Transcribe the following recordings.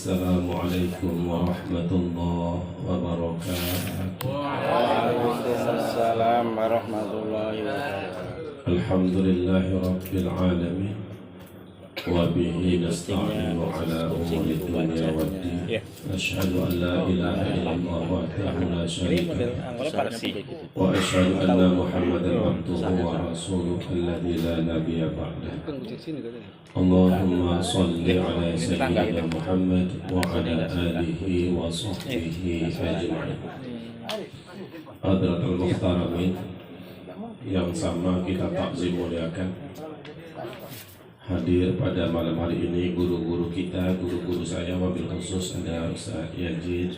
Assalamualaikum warahmatullahi wabarakatuh. Waalaikumsalam warahmatullahi wabarakatuh. Alhamdulillahi rabbil alamin. Wa bihi nasta'inu ala umuri dunya waddin. Asyhadu an la ilaha illallah wahdahu la syarika lahu. Wa asyhadu anna Muhammadan abduhu wa rasuluhu alladzi la nabiyya ba'dahu. Allahumma shalli ala sayyidina Muhammad wa ala alihi wa sahbihi ajma'in. Hadratul muhtaramin yang sama kita takzim muliakan, hadir pada malam hari ini guru-guru kita, guru-guru saya, wabil khusus ada Ustaz Yazid.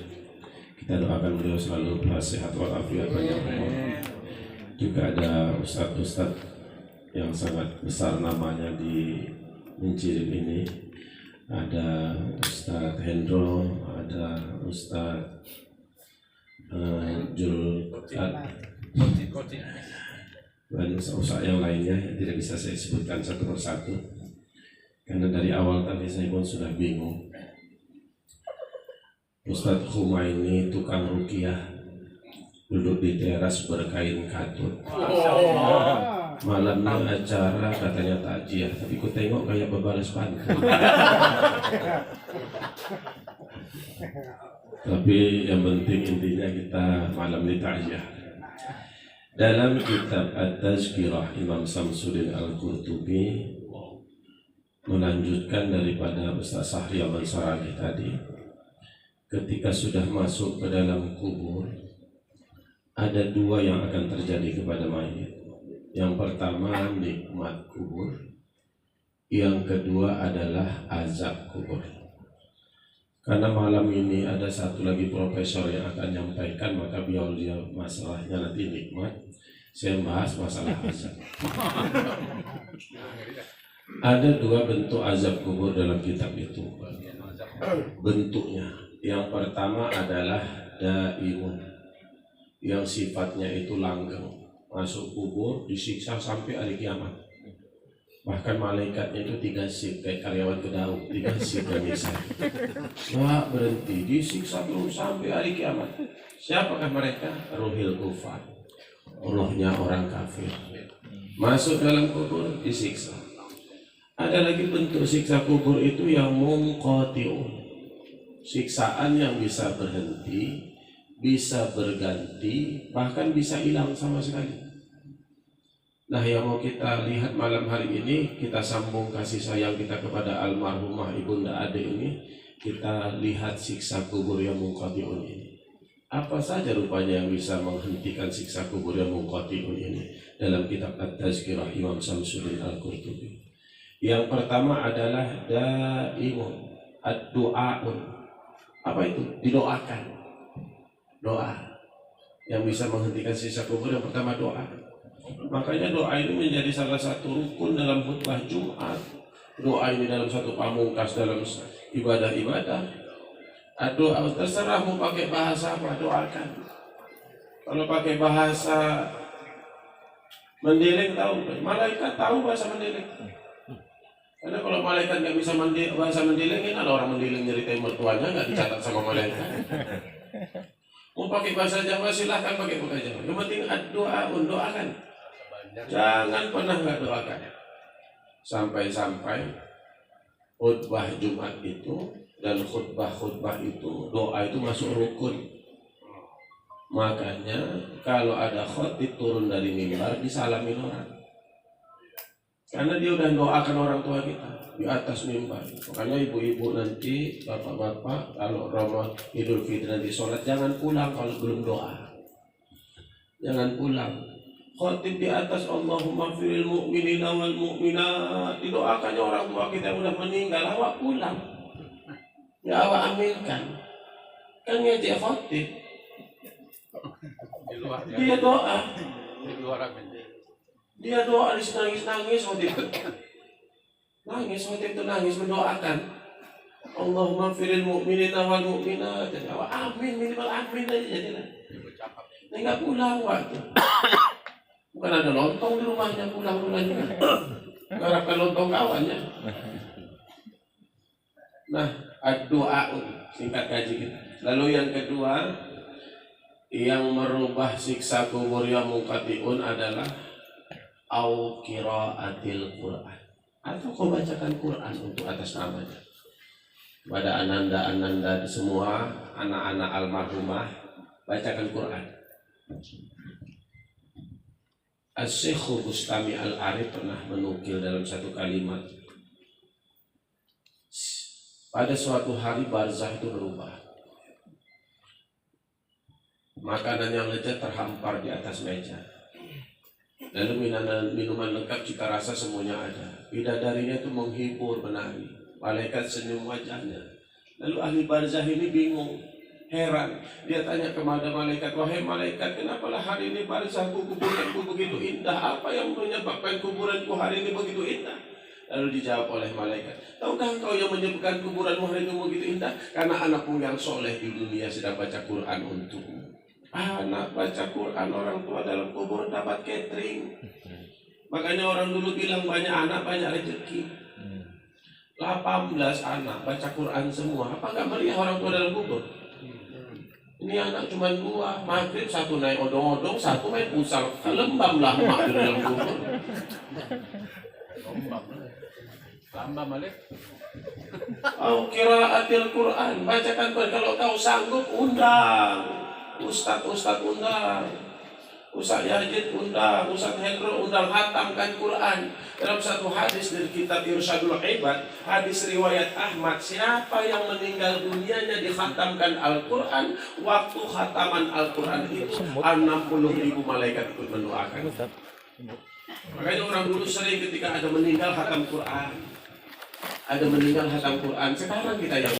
Kita doakan beliau selalu sehat walafiat, banyak umur. Juga ada ustaz-ustaz yang sangat besar namanya di Mencirim ini. Ada Ustaz Hendro, ada Ustaz Jul dan usaha yang lainnya yang tidak bisa saya sebutkan satu persatu karena dari awal tadi saya pun sudah bingung. Ustadz Humaini tukang ruqyah duduk di teras berkain katun. Malamnya acara katanya takjiah, tapi ku tengok kayak bebalas pantun. Tapi yang penting intinya kita malam ini takjiah. Dalam kitab At-Tazkirah Imam Samsuddin Al-Qurtubi melanjutkan daripada Ustaz Sahriyawan Saragi tadi, ketika sudah masuk ke dalam kubur ada dua yang akan terjadi kepada mayit. Yang pertama nikmat kubur, yang kedua adalah azab kubur. Karena malam ini ada satu lagi profesor yang akan menyampaikan, maka biar dia masalahnya nanti nikmat, saya bahas masalah azab. Ada dua bentuk azab kubur dalam kitab itu. Bentuknya, yang pertama adalah daimun, yang sifatnya itu langgeng, masuk kubur disiksa sampai hari kiamat. Bahkan malaikatnya itu 3 shift kayak karyawan Kedaung, 3 shift yang bisa. Wah, berhenti disiksa terus sampai hari kiamat. Siapakah mereka? Ruhil kufar, ruhnya orang kafir. Masuk dalam kubur disiksa. Ada lagi bentuk siksa kubur itu yang munqati'un, siksaan yang bisa berhenti, bisa berganti, bahkan bisa hilang sama sekali. Nah, yang mau kita lihat malam hari ini, kita sambung kasih sayang kita kepada almarhumah Ibunda Ade ini. Kita lihat siksa kubur yang munqati'un ini. Apa saja rupanya yang bisa menghentikan siksa kubur yang munqati'un ini dalam kitab At-Tazkirah Imam Samsuddin Al-Qurtubi. Yang pertama adalah daimun, ad-du'aun. Apa itu? Didoakan. Doa yang bisa menghentikan siksa kubur, yang pertama doa. Makanya doa ini menjadi salah satu rukun dalam khutbah Jumat. Doa ini dalam satu pamungkas dalam ibadah-ibadah. Doa terserah mau pakai bahasa apa, doakan. Kalau pakai bahasa mendiling tahu, malaikat tahu bahasa mendiling. Karena kalau malaikat nggak bisa bahasa mendiling, ini ada orang mendiling nyeritain mertuanya nggak dicatat sama malaikat. Mau pakai bahasa Jawa silahkan pakai bahasa Jawa. Yang penting doa, doakan. Jangan pernah nggak doakan. Sampai-sampai khutbah Jumat itu dan khutbah itu doa itu masuk rukun. Makanya kalau ada khotib turun dari mimbar disalamin orang. Karena dia udah doakan orang tua kita di atas mimbar. Makanya ibu-ibu nanti, bapak-bapak, kalau Ramadan Idul Fitri nanti sholat jangan pulang kalau belum doa. Jangan pulang. Khotib di atas Allahumma firil mu'minina wal mu'minat, didoakannya orang tua kita yang udah meninggal, awak pulang. Ya awak aminkan. Kan ngejek khotib. Dia doa. Dia doa nangis-nangis khotib. Nangis khotib itu nangis mendoakan. Allahumma firil mu'minina wal mu'minat. Awak amin, minimal amin aja jadilah. Enggak pulang waktu. Bukan ada lontong di rumahnya, pulang-pulang juga. Harapkan lontong kawannya. Nah, Ad-du'a, singkat kaji kita. Lalu yang kedua, yang merubah siksa kubur yang munqati'un adalah au qiraatil Qur'an, atau kau bacakan Quran untuk atas namanya pada ananda semua, anak-anak almarhumah, bacakan Quran. As-Syekh Bustami Al-Arif pernah menukil dalam satu kalimat, pada suatu hari barzah itu berubah. Makanan yang lezat terhampar di atas meja. Lalu minuman lengkap cita rasa semuanya ada. Bidadarinya itu menghibur, menari. Malaikat senyum wajahnya. Lalu ahli barzah ini bingung, heran. Dia tanya kepada malaikat, wahai malaikat, kenapalah hari ini barzahku, kuburanku begitu indah? Apa yang menyebabkan kuburanku hari ini begitu indah? Lalu dijawab oleh malaikat, tahukah engkau yang menyebabkan kuburanmu hari ini begitu indah? Karena anakmu yang soleh di dunia sedang baca Quran untukmu. Anak baca Quran, orang tua dalam kubur dapat catering. Makanya orang dulu bilang banyak anak banyak rezeki. 18 anak baca Quran semua. Apa nggak meriah orang tua dalam kubur? Ini anak cuma 2. Maghrib satu naik odong-odong, satu main pusar. Lembam lah mak di dalam kubur. Tambah Malik. Au qiraatil Quran, bacakan Quran. Kalau kau sanggup undang Ustadz undang, Ustadz Yazid undang, Ustadz Hendro undang, hatamkan Quran. Dalam satu hadis dari kitab Irsyadul Ibad, hadis riwayat Ahmad, siapa yang meninggal dunianya dikhatamkan Al-Quran, waktu khataman Al-Quran itu 60.000 malaikat ikut mendoakan. Makanya orang dulu sering ketika ada meninggal khatam Quran, ada meninggal khatam Quran. Sekarang kita yang